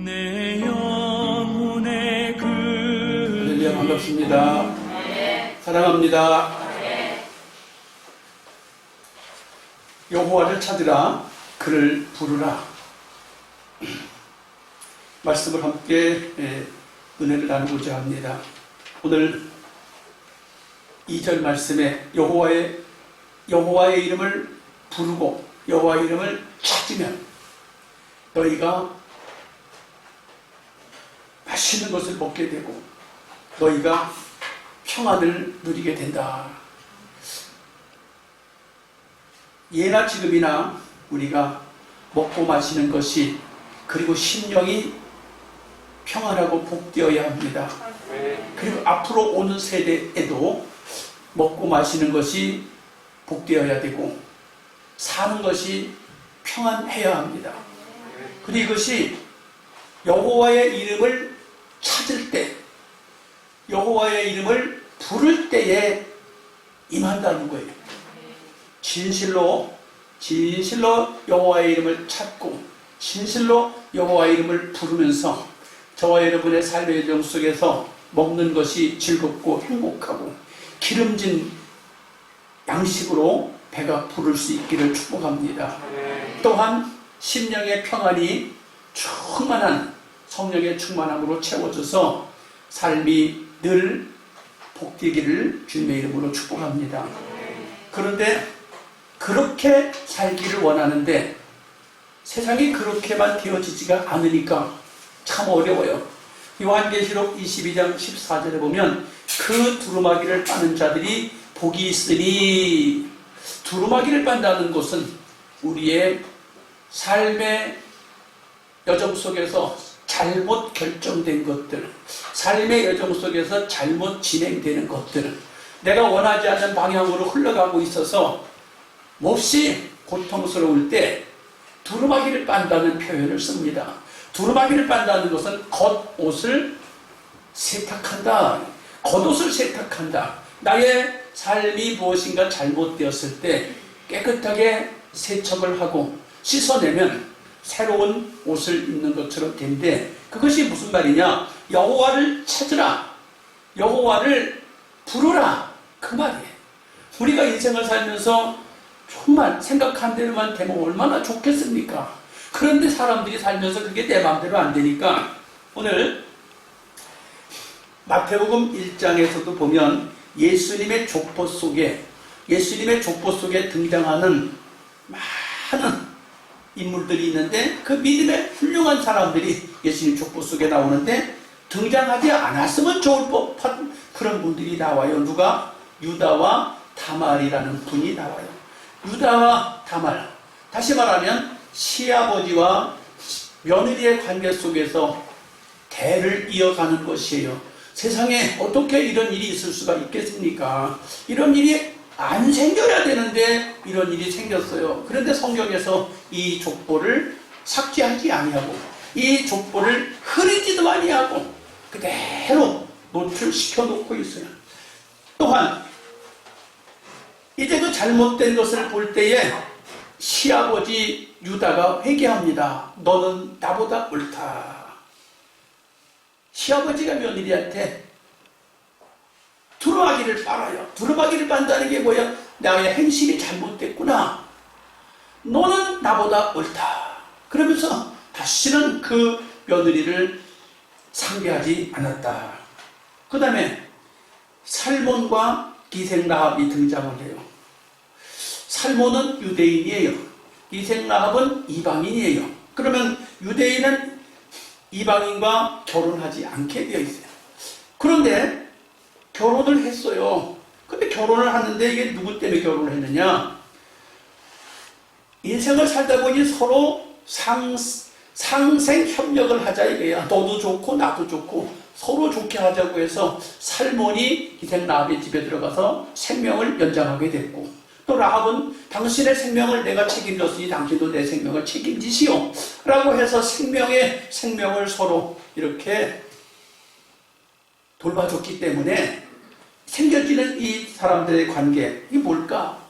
내 영혼의 그 할렐루야, 반갑습니다. 사랑합니다. 여호와를 찾으라, 그를 부르라. 말씀을 함께 은혜를 나누고자 합니다. 오늘 2절 말씀에 여호와의 이름을 부르고 여호와의 이름을 찾으면 너희가 맛있는 것을 먹게 되고 너희가 평안을 누리게 된다. 예나 지금이나 우리가 먹고 마시는 것이, 그리고 심령이 평안하고 복되어야 합니다. 그리고 앞으로 오는 세대에도 먹고 마시는 것이 복되어야 되고 사는 것이 평안해야 합니다. 그리고 이것이 여호와의 이름을 찾을 때, 여호와의 이름을 부를 때에 임한다는 거예요. 진실로 여호와의 이름을 찾고 진실로 여호와의 이름을 부르면서 저와 여러분의 삶의 여정 속에서 먹는 것이 즐겁고 행복하고 기름진 양식으로 배가 부를 수 있기를 축복합니다. 또한 심령의 평안이 충만한 성령의 충만함으로 채워져서 삶이 늘 복되기를 주님의 이름으로 축복합니다. 그런데 그렇게 살기를 원하는데 세상이 그렇게만 되어지지가 않으니까 참 어려워요. 요한계시록 22장 14절에 보면 그 두루마기를 빠는 자들이 복이 있으니, 두루마기를 빤다는 것은 우리의 삶의 여정 속에서 잘못 결정된 것들, 삶의 여정 속에서 잘못 진행되는 것들, 내가 원하지 않는 방향으로 흘러가고 있어서 몹시 고통스러울 때 두루마기를 빤다는 표현을 씁니다. 두루마기를 빤다는 것은 겉옷을 세탁한다. 겉옷을 세탁한다. 나의 삶이 무엇인가 잘못되었을 때 깨끗하게 세척을 하고 씻어내면 새로운 옷을 입는 것처럼 된데, 그것이 무슨 말이냐? 여호와를 찾으라, 여호와를 부르라, 그 말이에요. 우리가 인생을 살면서 정말 생각한 대로만 되면 얼마나 좋겠습니까? 그런데 사람들이 살면서 그게 내 마음대로 안 되니까 오늘 마태복음 1장에서도 보면 예수님의 족보 속에 등장하는 많은 인물들이 있는데, 그 믿음의 훌륭한 사람들이 예수님 족보 속에 나오는데 등장하지 않았으면 좋을 법한 그런 분들이 나와요. 누가? 유다와 다말이라는 분이 나와요. 유다와 다말, 다시 말하면 시아버지와 며느리의 관계 속에서 대를 이어가는 것이에요. 세상에 어떻게 이런 일이 있을 수가 있겠습니까? 이런 일이 안 생겨야 되는데 이런 일이 생겼어요. 그런데 성경에서 이 족보를 삭제하지 아니하고 이 족보를 흐리지도 아니하고 그대로 노출시켜 놓고 있어요. 또한 이제 그 잘못된 것을 볼 때에 시아버지 유다가 회개합니다. 너는 나보다 옳다. 시아버지가 며느리한테 두루마기를 빨아요. 두루마기를 빤다는 게 뭐야? 나의 행실이 잘못됐구나. 너는 나보다 옳다. 그러면서 다시는 그 며느리를 상대하지 않았다. 그 다음에 살몬과 기생라합이 등장을 해요. 살몬은 유대인이에요. 기생라합은 이방인이에요. 그러면 유대인은 이방인과 결혼하지 않게 되어 있어요. 그런데 결혼을 했어요. 근데 결혼을 하는데 이게 누구 때문에 결혼을 했느냐? 인생을 살다 보니 서로 상생 협력을 하자 이거야. 너도 좋고 나도 좋고 서로 좋게 하자고 해서 살몬이 기생라합의 집에 들어가서 생명을 연장하게 됐고, 또 라합은 당신의 생명을 내가 책임졌으니 당신도 내 생명을 책임지시오 라고 해서 생명을 서로 이렇게 돌봐줬기 때문에 생겨지는 이 사람들의 관계, 이게 뭘까?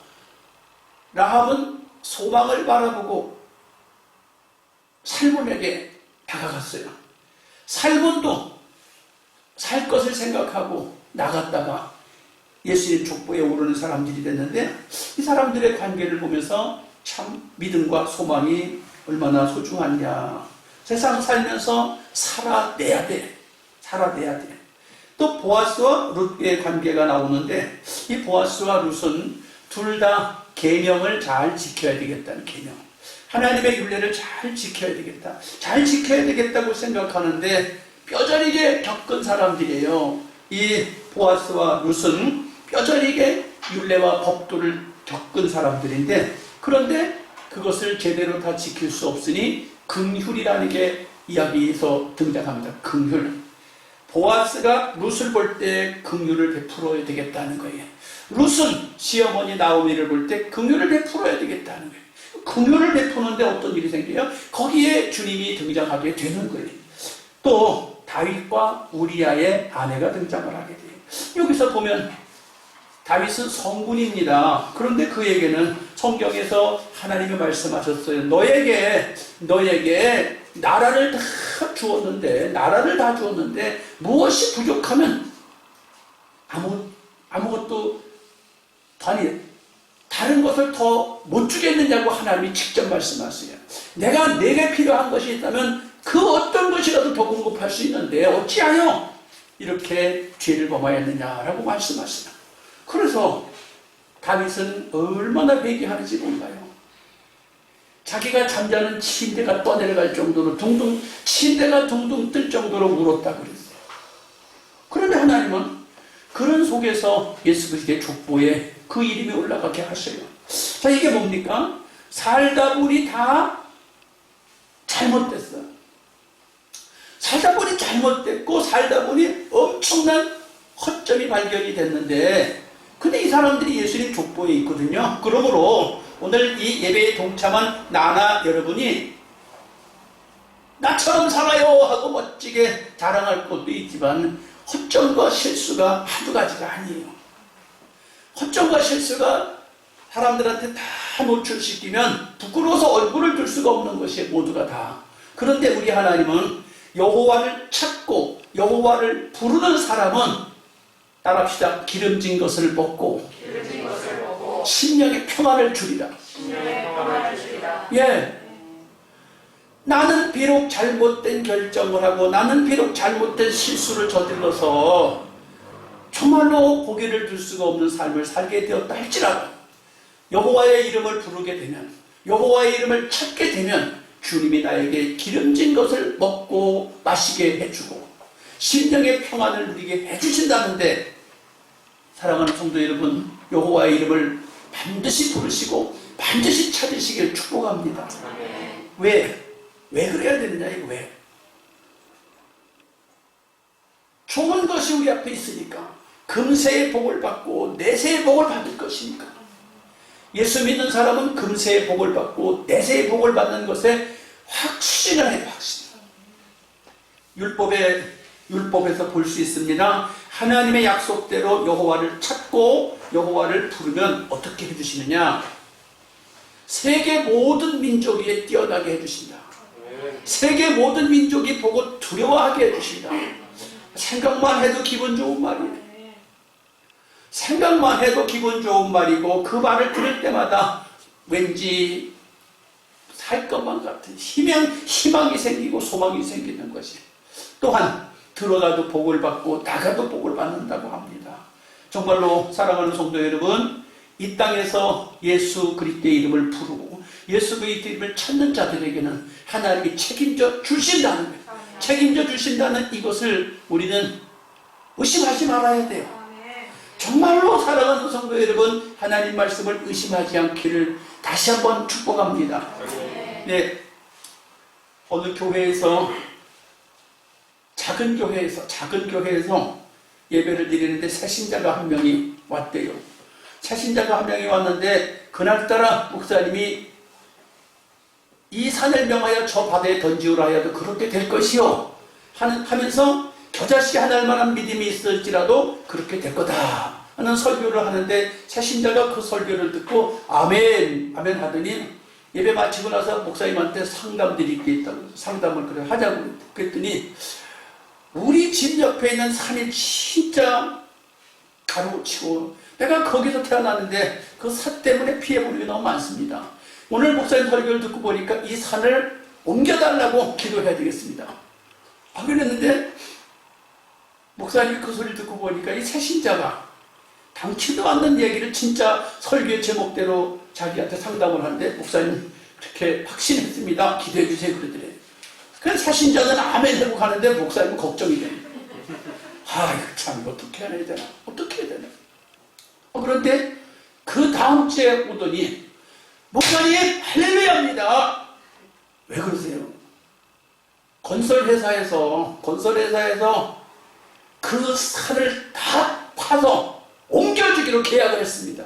라합은 소망을 바라보고 살몬에게 다가갔어요. 살본도 살 것을 생각하고 나갔다가 예수님 족보에 오르는 사람들이 됐는데, 이 사람들의 관계를 보면서 참 믿음과 소망이 얼마나 소중하냐. 세상 살면서 살아내야 돼. 살아내야 돼. 또 보아스와 룻의 관계가 나오는데, 이 보아스와 룻은 둘 다 계명을 잘 지켜야 되겠다는 계명. 하나님의 율례를 잘 지켜야 되겠다. 잘 지켜야 되겠다고 생각하는데 뼈저리게 겪은 사람들이에요. 이 보아스와 룻은 뼈저리게 율례와 법도를 겪은 사람들인데, 그런데 그것을 제대로 다 지킬 수 없으니 긍휼이라는 게 이야기에서 등장합니다. 긍휼. 보아스가 룻을 볼 때 긍휼을 베풀어야 되겠다는 거예요. 룻은 시어머니 나오미를 볼 때 긍휼을 베풀어야 되겠다는 거예요. 긍휼을 베푸는데 어떤 일이 생겨요? 거기에 주님이 등장하게 되는 거예요. 또 다윗과 우리아의 아내가 등장을 하게 돼요. 여기서 보면 다윗은 성군입니다. 그런데 그에게는 성경에서 하나님이 말씀하셨어요. 너에게 나라를 다 주었는데 무엇이 부족하면 아무것도 아니 다른 것을 더 못 주겠느냐고 하나님이 직접 말씀하세요. 내게 필요한 것이 있다면 그 어떤 것이라도 더 공급할 수 있는데 어찌하여 이렇게 죄를 범하였느냐라고 말씀하시나. 그래서 다윗은 얼마나 회개하는지 몰라요. 자기가 잠자는 침대가 떠내려갈 정도로 침대가 둥둥 뜰 정도로 울었다 그랬어요. 그런데 하나님은 그런 속에서 예수 그리스도의 족보에 그 이름이 올라가게 하셔요. 자, 이게 뭡니까? 살다 보니 다 잘못됐어요. 살다 보니 잘못됐고 살다 보니 엄청난 허점이 발견이 됐는데, 근데 이 사람들이 예수님 족보에 있거든요. 그러므로 오늘 이 예배에 동참한 나나 여러분이 나처럼 살아요 하고 멋지게 자랑할 것도 있지만 허점과 실수가 한두 가지가 아니에요. 허점과 실수가 사람들한테 다 노출시키면 부끄러워서 얼굴을 들 수가 없는 것이 모두가 다. 그런데 우리 하나님은 여호와를 찾고 여호와를 부르는 사람은 따라합시다. 기름진 것을 먹고 심령의 평안을 주리라. 예. 나는 비록 잘못된 결정을 하고 나는 비록 잘못된 실수를 저질러서 정말로 고개를 들 수가 없는 삶을 살게 되었다 할지라도 여호와의 이름을 부르게 되면, 여호와의 이름을 찾게 되면 주님이 나에게 기름진 것을 먹고 마시게 해주고 심령의 평안을 누리게 해주신다는데, 사랑하는 성도 여러분, 여호와의 이름을 반드시 부르시고 반드시 찾으시길 축복합니다. 왜 그래야 되느냐, 이거 왜? 좋은 것이 우리 앞에 있으니까. 금세의 복을 받고 내세의 복을 받을 것이니까. 예수 믿는 사람은 금세의 복을 받고 내세의 복을 받는 것에 확신을 해요. 확신. 율법에서 볼 수 있습니다. 하나님의 약속대로 여호와를 찾고 여호와를 부르면 어떻게 해주시느냐? 세계 모든 민족 위에 뛰어나게 해주신다. 세계 모든 민족이 보고 두려워하게 해주신다. 생각만 해도 기분 좋은 말이에요. 생각만 해도 기분 좋은 말이고, 그 말을 들을 때마다 왠지 살 것만 같은 희망이 생기고 소망이 생기는 것이. 또한 들어가도 복을 받고 나가도 복을 받는다고 합니다. 정말로 사랑하는 성도 여러분, 이 땅에서 예수 그리스도의 이름을 부르고 예수 그리스도의 이름을 찾는 자들에게는 하나님이 책임져 주신다는 거예요. 책임져 주신다는 이것을 우리는 의심하지 말아야 돼요. 정말로 사랑하는 성도 여러분, 하나님 말씀을 의심하지 않기를 다시 한번 축복합니다. 네, 어느 교회에서 작은 교회에서 예배를 드리는데 새신자가 한 명이 왔대요. 새신자가 한 명이 왔는데 그날따라 목사님이 이 산을 명하여 저 바다에 던지우라 하여도 그렇게 될 것이요 하면서 겨자씨 하나일 만한 믿음이 있을지라도 그렇게 될 거다 하는 설교를 하는데, 새신자가 그 설교를 듣고 아멘 하더니 예배 마치고 나서 목사님한테 상담드릴 게 있다고 상담을 그래 하자고 그랬더니 우리 집 옆에 있는 산이 진짜 가로치고 내가 거기서 태어났는데 그 산 때문에 피해본 게 너무 많습니다. 오늘 목사님 설교를 듣고 보니까 이 산을 옮겨달라고 기도해야 되겠습니다. 그랬는데 목사님이 그 소리를 듣고 보니까 이 새신자가 당치도 않는 얘기를 진짜 설교의 제목대로 자기한테 상담을 하는데 목사님 그렇게 확신했습니다. 기도해 주세요 그러더래요. 그래서 새신자는 아멘 하고 가는데 목사님은 걱정이 됩니다. 이거 참 어떻게 해야 되나 어떻게 해야 되나. 그런데 그 다음 주에 오더니 목사님 할렐루야입니다. 왜 그러세요? 건설회사에서 그 산을 다 파서 옮겨주기로 계약을 했습니다.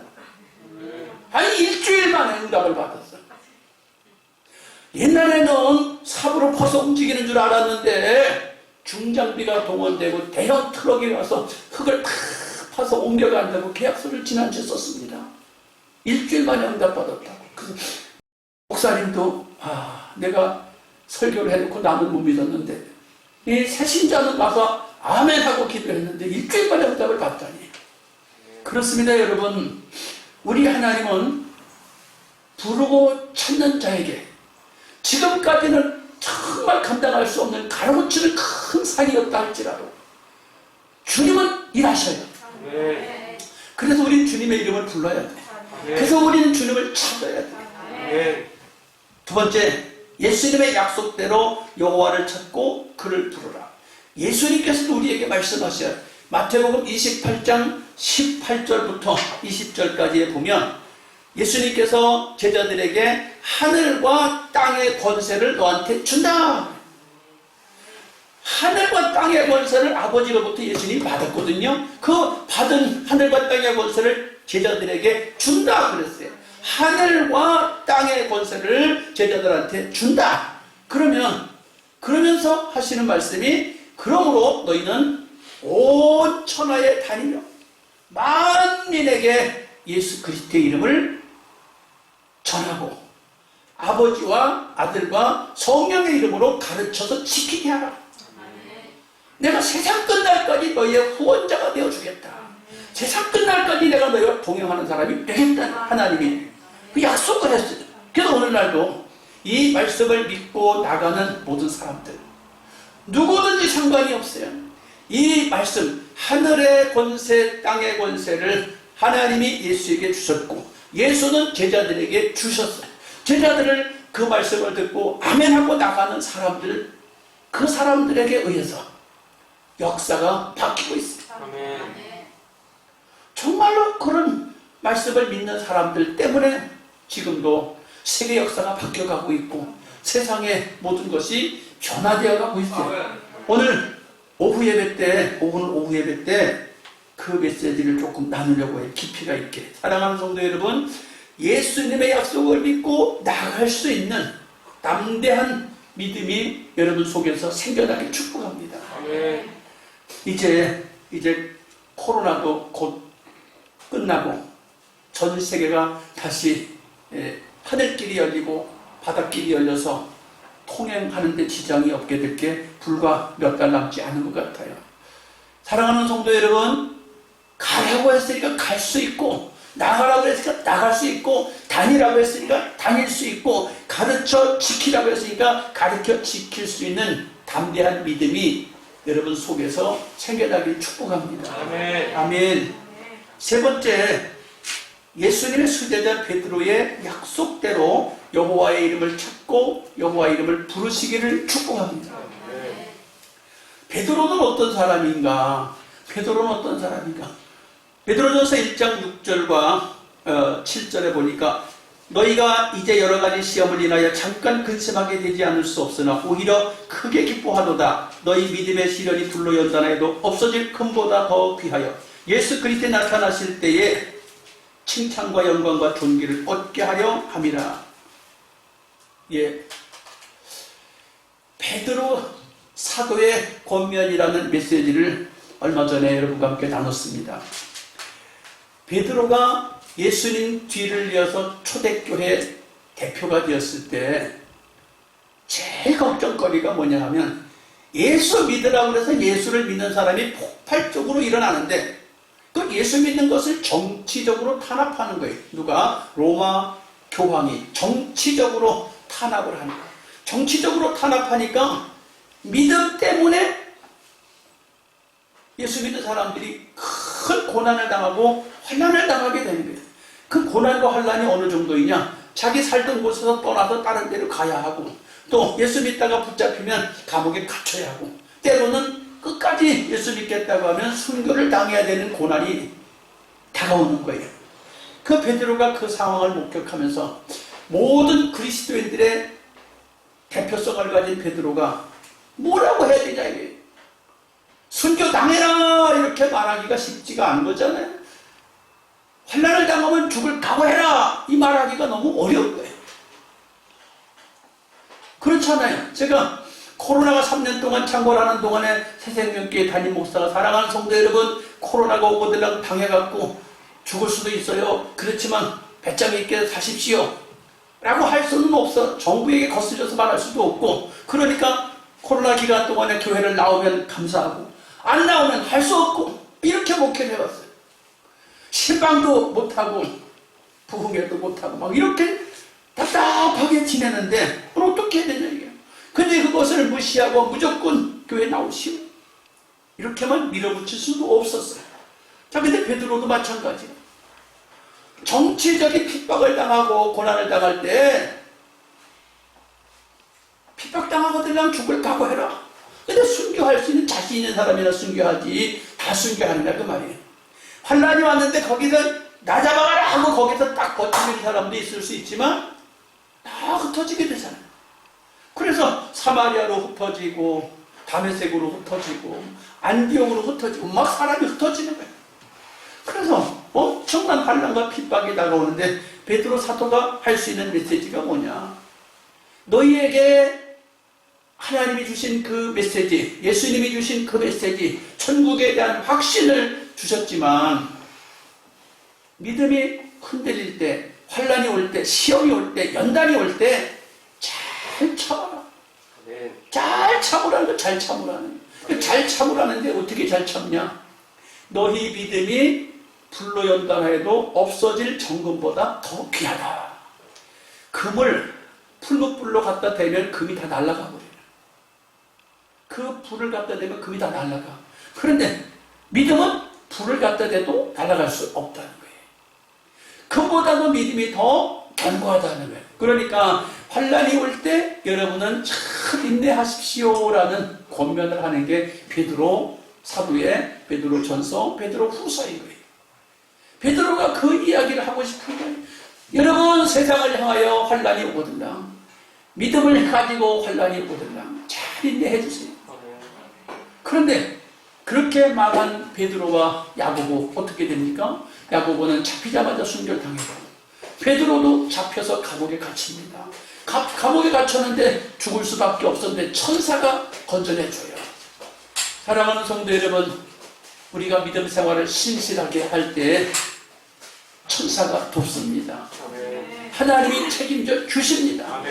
일주일 만에 응답을 받았어요. 옛날에는 삽으로 퍼서 움직이는 줄 알았는데 중장비가 동원되고 대형 트럭에 가서 흙을 다 파서 옮겨간다고 계약서를 지난주에 썼습니다. 일주일 만에 응답받았다고. 목사님도 내가 설교를 해놓고 나는 못 믿었는데 이 새신자는 와서 아멘 하고 기도했는데 일주일 만에 응답을 받다니. 그렇습니다 여러분. 우리 하나님은 부르고 찾는 자에게 지금까지는 정말 감당할 수 없는 가로치는 큰 산이었다 할지라도 주님은 일하셔요. 그래서 우리는 주님의 이름을 불러야 돼. 그래서 우리는 주님을 찾아야 돼. 두 번째, 예수님의 약속대로 여호와를 찾고 그를 부르라. 예수님께서도 우리에게 말씀하셔요. 마태복음 28장 18절부터 20절까지에 보면 예수님께서 제자들에게 하늘과 땅의 권세를 너한테 준다. 하늘과 땅의 권세를 아버지로부터 예수님이 받았거든요. 그 받은 하늘과 땅의 권세를 제자들에게 준다 그랬어요. 하늘과 땅의 권세를 제자들한테 준다. 그러면서 하시는 말씀이 그러므로 너희는 온 천하에 다니며 만민에게 예수 그리스도의 이름을 전하고 아버지와 아들과 성령의 이름으로 가르쳐서 지키게 하라. 내가 세상 끝날까지 너희의 후원자가 되어주겠다. 세상 끝날까지 내가 너희와 동행하는 사람이 되겠다. 하나님이 그 약속을 했어요. 그래서 오늘날도 이 말씀을 믿고 나가는 모든 사람들 누구든지 상관이 없어요. 이 말씀 하늘의 권세 땅의 권세를 하나님이 예수에게 주셨고 예수는 제자들에게 주셨어요. 제자들을 그 말씀을 듣고 아멘하고 나가는 사람들 그 사람들에게 의해서 역사가 바뀌고 있습니다. 아멘. 정말로 그런 말씀을 믿는 사람들 때문에 지금도 세계 역사가 바뀌어가고 있고 세상의 모든 것이 변화되어 가고 있어요. 오늘 오후 예배 때 그 메시지를 조금 나누려고 해요. 깊이가 있게. 사랑하는 성도 여러분, 예수님의 약속을 믿고 나아갈 수 있는 담대한 믿음이 여러분 속에서 생겨나길 축복합니다. 아멘. 이제 코로나도 곧 끝나고 전 세계가 다시 하늘길이 열리고 바닷길이 열려서 통행하는 데 지장이 없게 될 게 불과 몇 달 남지 않은 것 같아요. 사랑하는 성도 여러분, 가라고 했으니까 갈 수 있고 나가라고 했으니까 나갈 수 있고 다니라고 했으니까 다닐 수 있고 가르쳐 지키라고 했으니까 가르쳐 지킬 수 있는 담대한 믿음이 여러분 속에서 생겨나길 축복합니다. 아멘. 아멘. 세 번째, 예수님의 수제자 베드로의 약속대로 여호와의 이름을 찾고 여호와의 이름을 부르시기를 축복합니다. 베드로는 어떤 사람인가? 베드로전서 1장 6절과 7절에 보니까 너희가 이제 여러 가지 시험을 인하여 잠깐 근심하게 되지 않을 수 없으나 오히려 크게 기뻐하도다. 너희 믿음의 시련이 둘로 연단하여도 없어질 금보다 더 귀하여 예수 그리스도에 나타나실 때에 칭찬과 영광과 존귀를 얻게 하려 함이라. 베드로 사도의 권면이라는 메시지를 얼마 전에 여러분과 함께 나눴습니다. 베드로가 예수님 뒤를 이어서 초대교회 대표가 되었을 때 제일 걱정거리가 뭐냐 하면 예수 믿으라고 해서 예수를 믿는 사람이 폭발적으로 일어나는데 그 예수 믿는 것을 정치적으로 탄압하는 거예요. 누가? 로마 교황이 정치적으로 탄압을 하는 거예요. 정치적으로 탄압하니까 믿음 때문에 예수 믿는 사람들이 큰 고난을 당하고 환난을 당하게 되는 거예요. 그 고난과 환난이 어느 정도이냐? 자기 살던 곳에서 떠나서 다른 데로 가야 하고 또 예수 믿다가 붙잡히면 감옥에 갇혀야 하고 때로는 끝까지 예수 믿겠다고 하면 순교를 당해야 되는 고난이 다가오는 거예요. 그 베드로가 그 상황을 목격하면서 모든 그리스도인들의 대표성을 가진 베드로가 뭐라고 해야 되냐 이게 순교 당해라 이렇게 말하기가 쉽지가 않은 거잖아요. 환난을 당하면 죽을 각오해라 이 말하기가 너무 어려운 거예요. 그렇잖아요. 제가 코로나가 3년 동안 창궐하는 동안에 새생명교회 담임 목사가 사랑하는 성도 여러분 코로나가 오거들랑 당해갖고 죽을 수도 있어요. 그렇지만 배짱 있게 사십시오 라고 할 수는 없어. 정부에게 거슬려서 말할 수도 없고 그러니까 코로나 기간 동안에 교회를 나오면 감사하고 안 나오면 할 수 없고 이렇게 목회를 해왔어요. 신방도 못하고 부흥회도 못하고 막 이렇게 답답하게 지내는데 어떻게 해야 되냐 이게. 근데 그것을 무시하고 무조건 교회 나오시오 이렇게만 밀어붙일 수도 없었어요. 자 근데 베드로도 마찬가지예요. 정치적인 핍박을 당하고 고난을 당할 때 핍박당하거든 죽을 각오해라. 근데 순교할 수 있는 자신 있는 사람이나 순교하지 다 순교하느냐 그 말이에요. 환난이 왔는데 거기서 나 잡아가라 하고 거기서 딱 버티는 사람도 있을 수 있지만 다 흩어지게 되잖아요. 그래서 사마리아로 흩어지고 다메섹으로 흩어지고 안디옥으로 흩어지고 막 사람이 흩어지는 거예요. 그래서 엄청난 환난과 핍박이 다가오는데 베드로 사도가 할 수 있는 메시지가 뭐냐? 너희에게 하나님이 주신 그 메시지, 예수님이 주신 그 메시지, 천국에 대한 확신을 주셨지만 믿음이 흔들릴 때, 환난이 올 때, 시험이 올 때, 연단이 올 때 잘 참아라. 잘 참으라는 거, 잘 참으라는 거. 잘 참으라는데 어떻게 잘 참냐? 너희 믿음이 불로 연단하여도 없어질 정금보다 더 귀하다. 금을 풀무불로 갖다 대면 금이 다 날아가 버려요. 그 불을 갖다 대면 금이 다 날아가. 그런데 믿음은 불을 갖다 대도 날아갈 수 없다는 거예요. 금보다도 믿음이 더 견고하다는 거예요. 그러니까 환난이 올 때 여러분은 잘 인내하십시오라는 권면을 하는 게 베드로 사도의 베드로 전서, 베드로 후서인 거예요. 베드로가 그 이야기를 하고 싶은 거예요. 여러분 세상을 향하여 환난이 오거든요. 믿음을 가지고 환난이 오거든요. 잘 인내해 주세요. 그런데 그렇게 말한 베드로와 야고보 어떻게 됩니까? 야고보는 잡히자마자 순교당했고 베드로도 잡혀서 감옥에 갇힙니다. 감옥에 갇혔는데 죽을 수밖에 없었는데 천사가 건져내줘요. 사랑하는 성도 여러분, 우리가 믿음 생활을 신실하게 할 때 천사가 돕습니다. 하나님이 책임져 주십니다.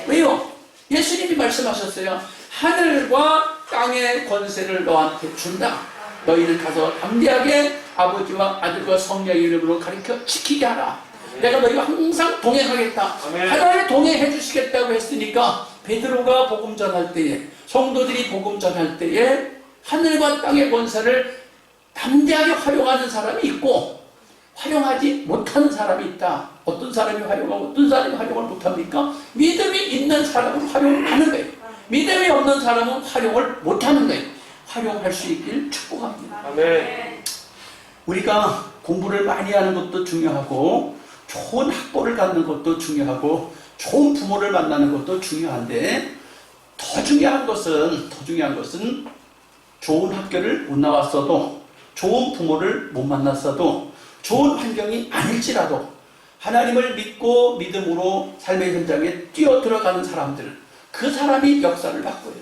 왜요? 예수님이 말씀하셨어요. 하늘과 땅의 권세를 너한테 준다. 너희는 가서 담대하게 아버지와 아들과 성령의 이름으로 가르쳐 지키게 하라. 내가 너희와 항상 동행하겠다. 하나님 동행해 주시겠다고 했으니까 베드로가 복음 전할 때에, 성도들이 복음 전할 때에 하늘과 땅의 권세를 담대하게 활용하는 사람이 있고 활용하지 못하는 사람이 있다. 어떤 사람이 활용하고 어떤 사람이 활용을 못합니까? 믿음이 있는 사람은 활용하는 거예요. 믿음이 없는 사람은 활용을 못하는 거예요. 활용할 수 있길 축복합니다. 아멘. 우리가 공부를 많이 하는 것도 중요하고 좋은 학벌을 갖는 것도 중요하고 좋은 부모를 만나는 것도 중요한데 더 중요한 것은 좋은 학교를 못 나왔어도 좋은 부모를 못 만났어도 좋은 환경이 아닐지라도 하나님을 믿고 믿음으로 삶의 현장에 뛰어들어가는 사람들, 그 사람이 역사를 바꿔요.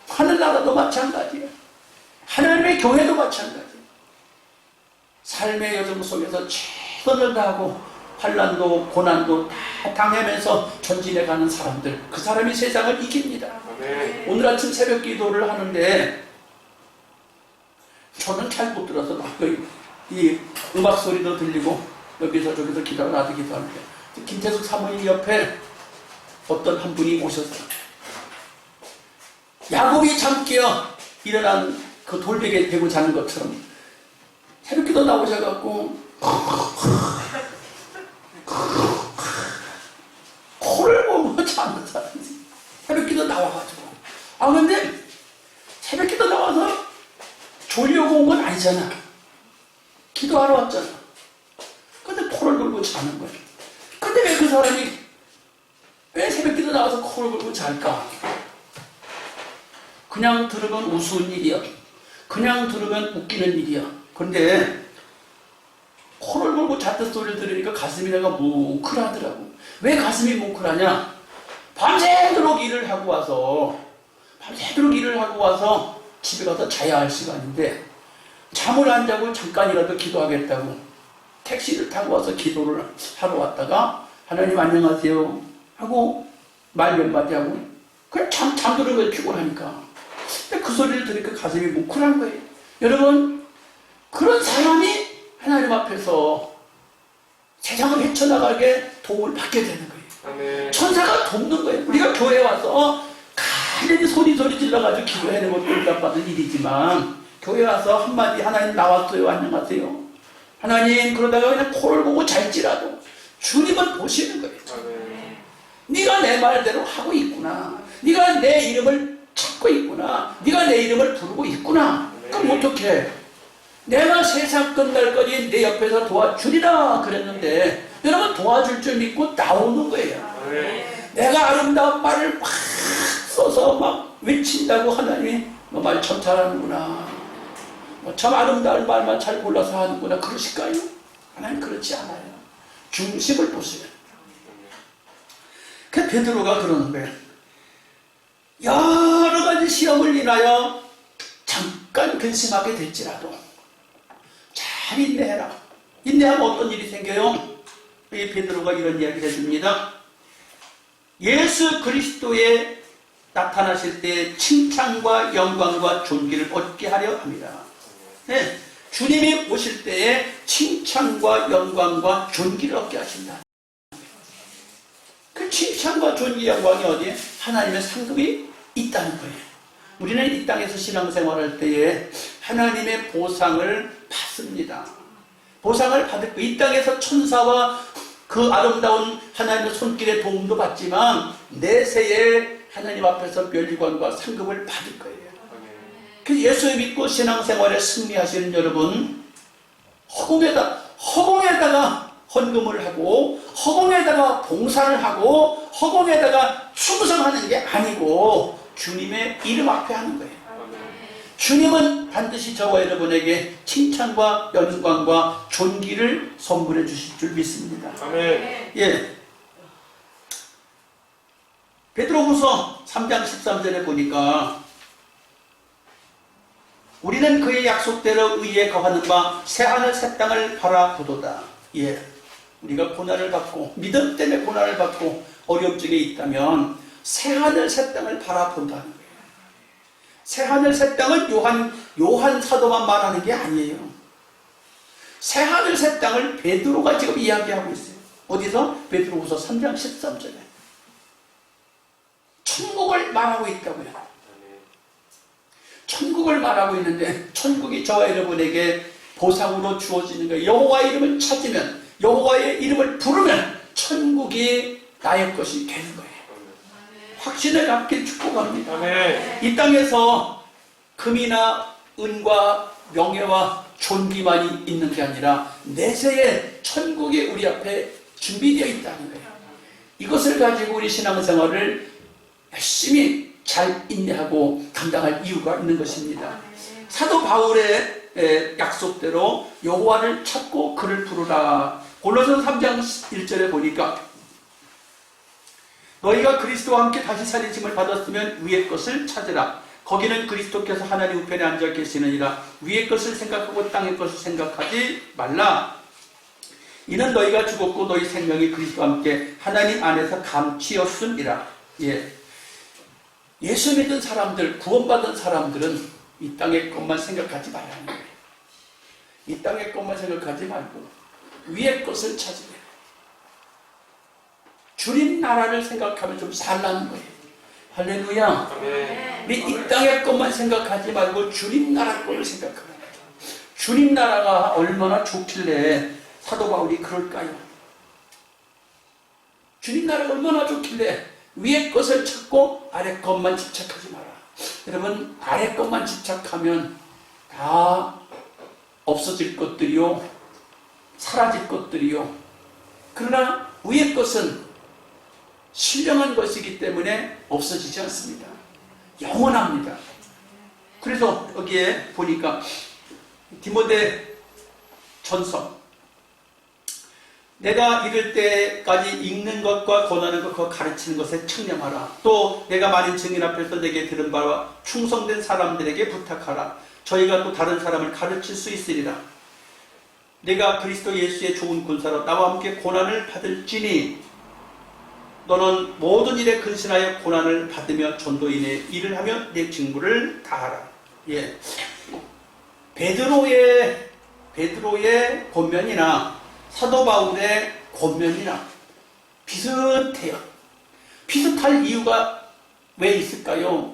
하늘나라도 마찬가지예요. 하나님의 교회도 마찬가지예요. 삶의 여정 속에서 최선을 다하고 환난도 고난도 다 당하면서 전진해 가는 사람들, 그 사람이 세상을 이깁니다. 오늘 아침 새벽 기도를 하는데 저는 잘 못 들어서 막 이 음악 소리도 들리고 여기서 저기서 기도가 나도 기도하는데 김태숙 사모님 옆에 어떤 한 분이 오셨어요. 야곱이 잠 깨어 일어난 그 돌베개에 대고 자는 것처럼 새벽 기도 나오셔갖고 코를 보고 자는 사람이 새벽 기도 나와가지고 근데 새벽 기도 나와서 졸려고 온 건 아니잖아. 기도하러 왔잖아. 근데 코를 골고 자는 거야. 근데 왜 그 사람이 왜 새벽 기도 나와서 코를 골고 잘까? 그냥 들으면 우스운 일이야. 그냥 들으면 웃기는 일이야. 그런데 코를 골고 잣뜻 소리를 들으니까 가슴이 내가 뭉클하더라고. 왜 가슴이 뭉클하냐? 밤새도록 일을 하고 와서 집에 가서 자야 할 시간인데 잠을 안 자고 잠깐이라도 기도하겠다고 택시를 타고 와서 기도를 하러 왔다가 하나님 안녕하세요 하고 말 몇 마디 하고 그냥 잠드는 거예요. 피곤하니까. 근데 그 소리를 들으니까 가슴이 뭉클한 거예요. 여러분, 그런 사람이 하나님 앞에서 세상을 헤쳐나가게 도움을 받게 되는 거예요. 아멘. 천사가 돕는 거예요. 우리가 교회에 와서 간절히 소리 질러가지고 기도하는 것도 응답받은 일이지만 교회 와서 한마디 하나님 나왔어요 안녕하세요 하나님 그러다가 그냥 코를 보고 잘지라도 주님은 보시는 거예요. 아멘. 네가 내 말대로 하고 있구나. 네가 내 이름을 찾고 있구나. 네가 내 이름을 부르고 있구나. 그럼 어떡해? 내가 세상 끝날까지 내 옆에서 도와주리라 그랬는데 여러분 도와줄 줄 믿고 나오는 거예요. 아멘. 내가 아름다운 말을 막 써서 막 외친다고 하나님이 너 말 참 잘하는구나. 참 아름다운 말만 잘 골라서 하는구나. 그러실까요? 하나님 그렇지 않아요. 중심을 보세요. 그 베드로가 그러는 거예요. 여러 가지 시험을 인하여 잠깐 근심하게 될지라도 잘 인내해라. 인내하면 어떤 일이 생겨요? 이 베드로가 이런 이야기를 해줍니다. 예수 그리스도에 나타나실 때 칭찬과 영광과 존귀를 얻게 하려 합니다. 네, 주님이 오실 때에 칭찬과 영광과 존귀를 얻게 하신다. 그 칭찬과 존귀, 영광이 어디에? 하나님의 상급이 있다는 거예요. 우리는 이 땅에서 신앙생활할 때에 하나님의 보상을 받습니다. 보상을 받을 이 땅에서 천사와 그 아름다운 하나님의 손길의 도움도 받지만 내세에 하나님 앞에서 멸관과 상급을 받을 거예요. 그래서 예수 믿고 신앙생활에 승리하시는 여러분, 허공에다가 헌금을 하고 허공에다가 봉사를 하고 허공에다가 충성하는 게 아니고 주님의 이름 앞에 하는 거예요. 주님은 반드시 저와 여러분에게 칭찬과 영광과 존귀를 선물해 주실 줄 믿습니다. 아멘. 예. 베드로후서 3장 13절에 보니까 우리는 그의 약속대로 의에 거하는 바 새하늘 새 땅을 바라보도다. 예. 우리가 고난을 받고 믿음 때문에 고난을 받고 어려움 중에 있다면 새하늘 새 땅을 바라본다는 거예요. 새하늘 새 땅은 요한 사도만 말하는 게 아니에요. 새하늘 새 땅을 베드로가 지금 이야기하고 있어요. 어디서? 베드로후서 3장 13절에 천국을 말하고 있다고요. 천국을 말하고 있는데 천국이 저와 여러분에게 보상으로 주어지는 거예요. 여호와의 이름을 찾으면 여호와의 이름을 부르면 천국이 나의 것이 되는 거예요. 확신을 갖게 축복합니다. 아멘. 이 땅에서 금이나 은과 명예와 존귀만이 있는 게 아니라 내세에 천국이 우리 앞에 준비되어 있다는 거예요. 이것을 가지고 우리 신앙생활을 열심히 잘 인내하고 감당할 이유가 있는 것입니다. 사도 바울의 약속대로 여호와를 찾고 그를 부르라. 골로새서 3장 1절에 보니까 너희가 그리스도와 함께 다시 살리심을 받았으면 위의 것을 찾으라. 거기는 그리스도께서 하나님 우편에 앉아 계시느니라. 위의 것을 생각하고 땅의 것을 생각하지 말라. 이는 너희가 죽었고 너희 생명이 그리스도와 함께 하나님 안에서 감추었음이라. 예. 예수 믿은 사람들, 구원받은 사람들은 이 땅의 것만 생각하지 말라는 거예요. 이 땅의 것만 생각하지 말고 위의 것을 찾으래. 주님 나라를 생각하면 좀 살라는 거예요. 할렐루야. 우리 이 땅의 것만 생각하지 말고 주님 나라 것을 생각하는 거예요. 주님 나라가 얼마나 좋길래 사도 바울이 그럴까요? 주님 나라가 얼마나 좋길래 위의 것을 찾고 아래 것만 집착하지 마라. 여러분, 아래 것만 집착하면 다 없어질 것들이요, 사라질 것들이요. 그러나 위의 것은 신령한 것이기 때문에 없어지지 않습니다. 영원합니다. 그래서 여기에 보니까 디모데 전서, 내가 이를 때까지 읽는 것과 권하는 것과 가르치는 것에 청렴하라. 또 내가 많은 증인 앞에서 내게 들은 바와 충성된 사람들에게 부탁하라. 저희가 또 다른 사람을 가르칠 수 있으리라. 내가 그리스도 예수의 좋은 군사로 나와 함께 고난을 받을지니 너는 모든 일에 근신하여 고난을 받으며 전도인의 일을 하며 내 직무를 다하라. 예. 베드로의 권면이나 사도 바울의 권면이나 비슷해요. 비슷할 이유가 왜 있을까요?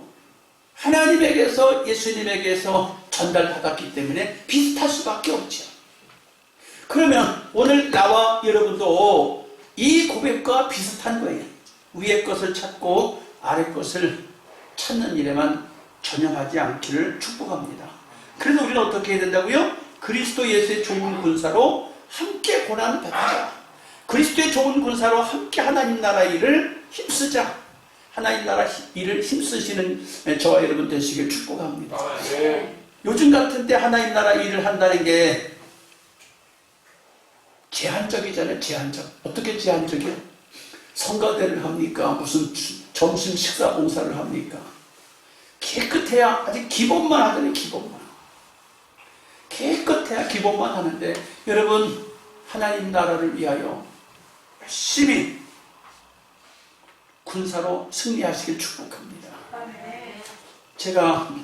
하나님에게서, 예수님에게서 전달받았기 때문에 비슷할 수밖에 없죠. 그러면 오늘 나와 여러분도 이 고백과 비슷한 거예요. 위의 것을 찾고 아래 것을 찾는 일에만 전념하지 않기를 축복합니다. 그래서 우리는 어떻게 해야 된다고요? 그리스도 예수의 좋은 군사로 함께 고난을 받자. 그리스도의 좋은 군사로 함께 하나님 나라 일을 힘쓰자. 하나님 나라 일을 힘쓰시는 저와 여러분 되시길 축복합니다. 요즘 같은 때 하나님 나라 일을 한다는 게 제한적이잖아요. 제한적. 어떻게 제한적이에요? 성가대를 합니까? 무슨 점심 식사 봉사를 합니까? 깨끗해야 아직 기본만 하잖아요. 기본만. 깨끗해야 기본만 하는데 여러분, 하나님 나라를 위하여 열심히 군사로 승리하시길 축복합니다. 제가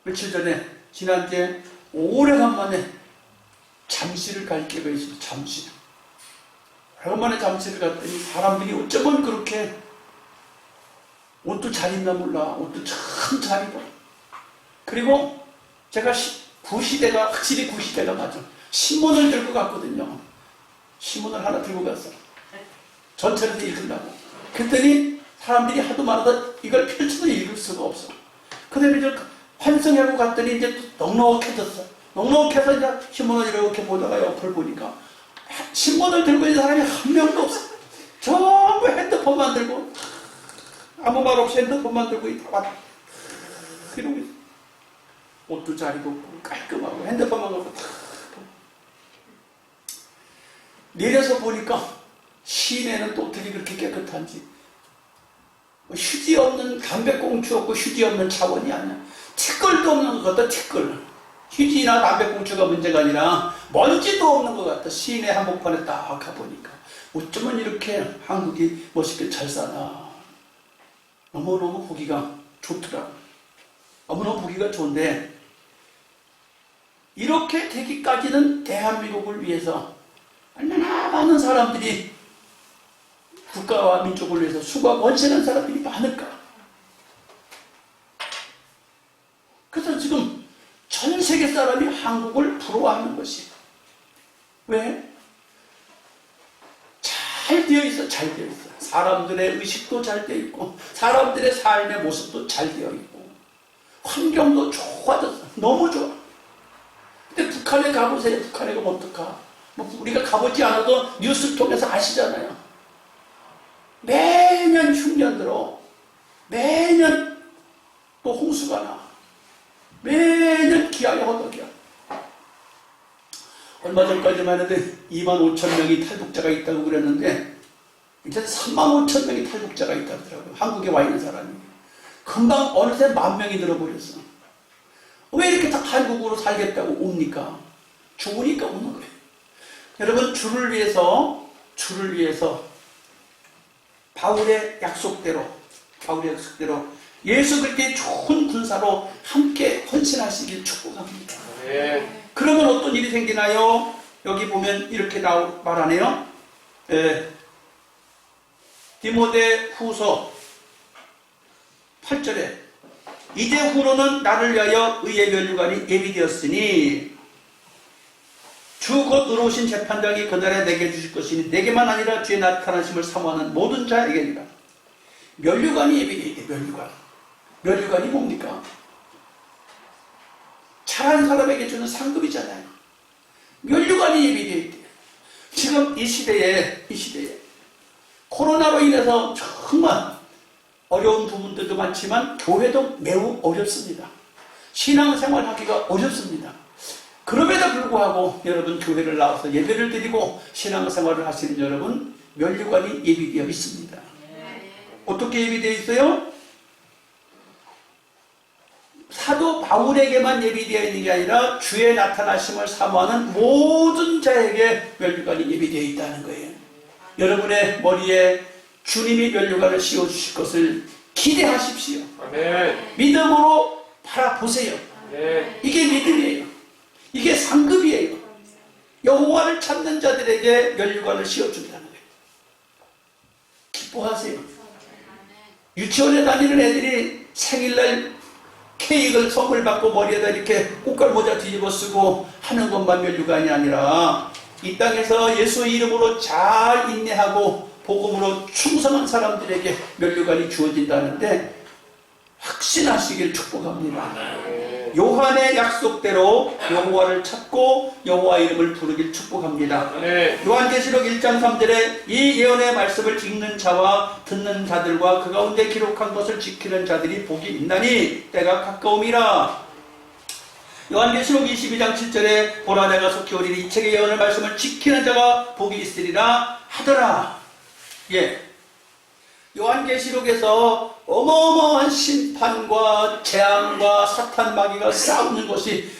며칠 전에 지난주에 오래간만에 잠실을 갈 기회가 있습니다. 잠실. 오래간만에 잠실을 갔더니 사람들이 어쩌면 그렇게 옷도 잘 입나 몰라. 옷도 참 잘 입어. 그리고 제가 구시대가, 확실히 구시대가 맞아. 신문을 들고 갔거든요. 신문을 하나 들고 갔어. 전철에서 읽으려고. 그랬더니 사람들이 하도 많아서 이걸 펼쳐서 읽을 수가 없어. 그 다음에 이제 환승하고 갔더니 이제 또 넉넉해졌어. 넉넉해서 이제 신문을 이렇게 보다가 옆을 보니까 신문을 들고 있는 사람이 한 명도 없어. 전부 핸드폰만 들고, 아무 말 없이 핸드폰만 들고 있다가 이러고 있어. 옷도 잘 입고 깔끔하고 핸드폰만 갖고 탁. 내려서 보니까 시내는 또 어떻게 그렇게 깨끗한지. 휴지 없는, 담배꽁초 없고 휴지 없는 차원이 아니야. 티끌도 없는 것 같아. 티끌. 휴지나 담배꽁초가 문제가 아니라 먼지도 없는 것 같아. 시내 한복판에 딱 가보니까 어쩌면 이렇게 한국이 멋있게 잘 사나. 너무너무 보기가 좋더라고. 너무너무 보기가 좋은데 이렇게 되기까지는 대한민국을 위해서 얼마나 많은 사람들이, 국가와 민족을 위해서 수고하고 헌신한 사람들이 많을까. 그래서 지금 전 세계 사람이 한국을 부러워하는 것이 왜? 잘 되어 있어. 잘 되어 있어. 사람들의 의식도 잘 되어 있고 사람들의 삶의 모습도 잘 되어 있고 환경도 좋아졌어. 너무 좋아. 근데 북한에 가보세요. 북한에 가면 어떡하? 뭐 우리가 가보지 않아도 뉴스 통해서 아시잖아요. 매년 흉년 들어. 매년 또 홍수가 나. 매년 기아에 허덕이야. 얼마 전까지만 해도 25,000명이 탈북자가 있다고 그랬는데 이제 35,000명이 탈북자가 있다고 하더라고요. 한국에 와 있는 사람이. 금방 어느새 10,000명이 늘어버렸어. 왜 이렇게 다 한국으로 살겠다고 옵니까? 좋으니까 오는 거예요. 여러분, 주를 위해서 바울의 약속대로 예수 그리스도의 좋은 군사로 함께 헌신하시길 축복합니다. 그러면 어떤 일이 생기나요? 여기 보면 이렇게 말하네요. 디모데 후서 8절에 이제후로는 나를 위하여 의의 면류관이 예비되었으니 주 곧 의로우신 재판장이 그날에 내게 주실 것이니 내게만 아니라 주의 나타나심을 사모하는 모든 자에게니라. 면류관이 예비되어 있대. 면류관이 뭡니까? 잘한 사람에게 주는 상급이잖아요. 면류관이 예비되어 있대. 지금 이 시대에 코로나로 인해서 정말 어려운 부분들도 많지만 교회도 매우 어렵습니다. 신앙생활 하기가 어렵습니다. 그럼에도 불구하고 여러분, 교회를 나와서 예배를 드리고 신앙생활을 하시는 여러분, 면류관이 예비되어 있습니다. 어떻게 예비되어 있어요? 사도 바울에게만 예비되어 있는 게 아니라 주의 나타나심을 사모하는 모든 자에게 면류관이 예비되어 있다는 거예요. 여러분의 머리에 주님이 면류관을 씌워주실 것을 기대하십시오. 아멘. 믿음으로 바라보세요. 네. 이게 믿음이에요. 이게 상급이에요. 여호와를 찾는 자들에게 면류관을 씌워준다는 거예요. 기뻐하세요. 유치원에 다니는 애들이 생일날 케이크를 선물 받고 머리에다 이렇게 꽃갈모자 뒤집어 쓰고 하는 것만 면류관이 아니라 이 땅에서 예수의 이름으로 잘 인내하고 복음으로 충성한 사람들에게 면류관이 주어진다는데 확신하시길 축복합니다. 요한의 약속대로 여호와를 찾고 여호와 이름을 부르길 축복합니다. 요한계시록 1장 3절에 이 예언의 말씀을 읽는 자와 듣는 자들과 그 가운데 기록한 것을 지키는 자들이 복이 있나니 때가 가까움이라. 요한계시록 22장 7절에 보라 내가 속히 오리니 이 책의 예언의 말씀을 지키는 자가 복이 있으리라 하더라. 요한계시록에서 어마어마한 심판과 재앙과 사탄 마귀가 싸우는 것이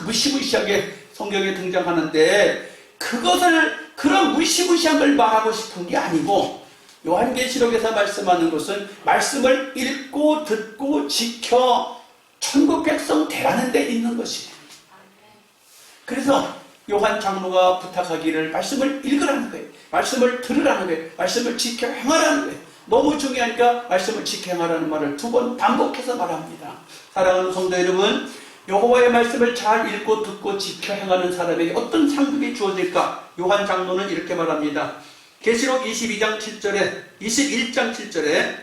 무시무시하게 성경에 등장하는데 그런 무시무시한 걸 말하고 싶은 게 아니고 요한계시록에서 말씀하는 것은 말씀을 읽고 듣고 지켜 천국 백성 되라는 데 있는 것이에요. 그래서 요한 장로가 부탁하기를 말씀을 읽으라는 거예요. 말씀을 들으라는 거예요. 말씀을 지켜 행하라는 거예요. 너무 중요하니까 말씀을 지켜 행하라는 말을 2번 반복해서 말합니다. 사랑하는 성도 여러분, 여호와의 말씀을 잘 읽고 듣고 지켜 행하는 사람에게 어떤 상급이 주어질까? 요한 장로는 이렇게 말합니다. 계시록 21장 7절에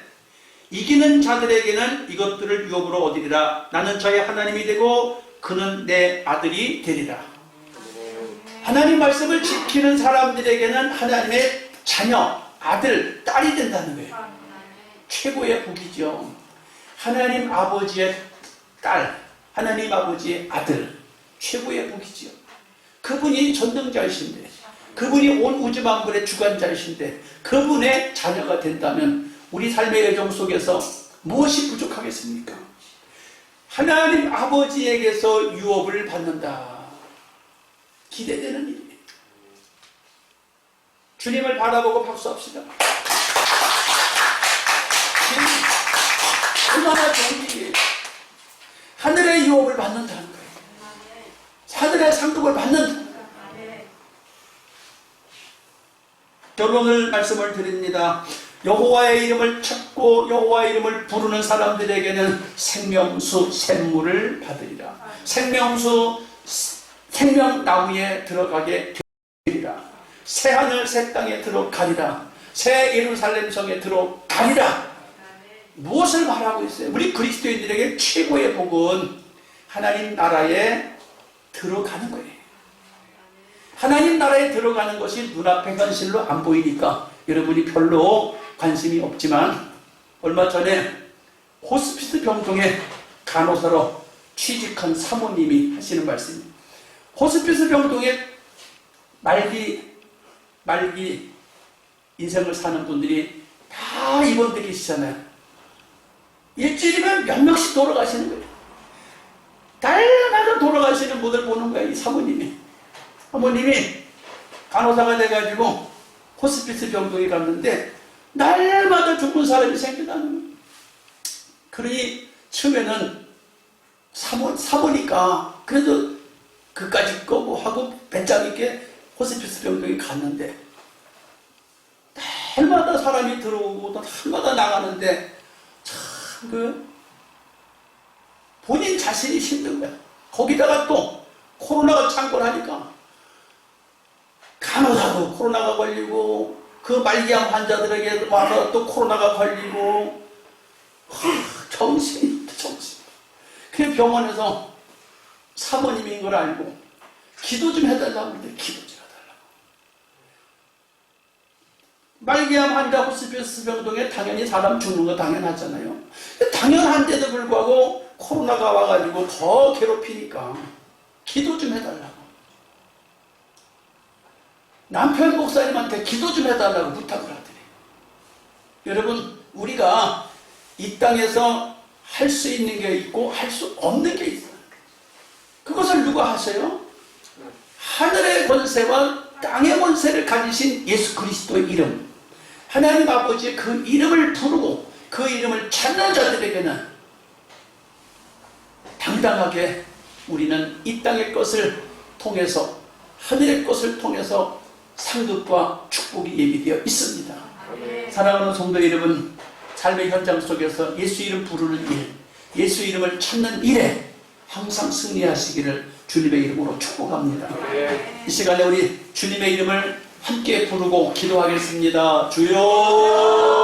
이기는 자들에게는 이것들을 유업으로 얻으리라. 나는 저의 하나님이 되고 그는 내 아들이 되리라. 하나님 말씀을 지키는 사람들에게는 하나님의 자녀, 아들, 딸이 된다는 거예요. 최고의 복이죠. 하나님 아버지의 딸, 하나님 아버지의 아들, 최고의 복이죠. 그분이 전능자이신데, 그분이 온 우주 만물의 주관자이신데 그분의 자녀가 된다면 우리 삶의 여정 속에서 무엇이 부족하겠습니까? 하나님 아버지에게서 유업을 받는다. 기대되는 일이에요. 주님을 바라보고 박수합시다. 얼마나 좋은 일이에요. 하늘의 유업을 받는다는 거예요. 하늘의 상급을 받는다는 거예요. 결론을 말씀을 드립니다. 여호와의 이름을 찾고 여호와의 이름을 부르는 사람들에게는 생명수 샘물을 받으리라. 생명수 생명나무에 들어가게 되리라. 새하늘 새 땅에 들어가리라. 새 예루살렘 성에 들어가리라. 무엇을 말하고 있어요? 우리 그리스도인들에게 최고의 복은 하나님 나라에 들어가는 거예요. 하나님 나라에 들어가는 것이 눈앞에 현실로 안 보이니까 여러분이 별로 관심이 없지만 얼마 전에 호스피스 병동에 간호사로 취직한 사모님이 하시는 말씀입니다. 호스피스 병동에 말기 인생을 사는 분들이 다 입원되어 계시잖아요. 일주일이면 몇 명씩 돌아가시는 거예요. 달마다 돌아가시는 분들 보는 거예요. 이 사모님이 간호사가 돼가지고 호스피스 병동에 갔는데 날마다 죽는 사람이 생기다는 거예요. 그러니 처음에는 사보니까 그래도 그까짓 거고 하고 배짱 있게 호스피스 병동에 갔는데 날마다 사람이 들어오고 날마다 나가는데 참 본인 자신이 힘든 거야. 거기다가 또 코로나가 창궐하니까 간호사도 코로나가 걸리고 그 말기암 환자들에게 와서 또 코로나가 걸리고 정신. 그 병원에서 사모님인 걸 알고 기도 좀 해달라고 하는데 기도 좀 해달라고. 말기암 환자 호스피스 병동에 당연히 사람 죽는 거 당연하잖아요. 당연한데도 불구하고 코로나가 와가지고 더 괴롭히니까 기도 좀 해달라고. 남편 목사님한테 기도 좀 해달라고 부탁을 하더니 여러분 우리가 이 땅에서 할 수 있는 게 있고 할 수 없는 게 있어요. 그것을 누가 하세요? 하늘의 권세와 땅의 권세를 가지신 예수 그리스도의 이름, 하나님 아버지의 그 이름을 부르고 그 이름을 찾는 자들에게는 당당하게 우리는 이 땅의 것을 통해서 하늘의 것을 통해서 상급과 축복이 예비되어 있습니다. 사랑하는 성도 여러분, 삶의 현장 속에서 예수 이름 부르는 일, 예수 이름을 찾는 일에 항상 승리하시기를 주님의 이름으로 축복합니다. 이 시간에 우리 주님의 이름을 함께 부르고 기도하겠습니다. 주여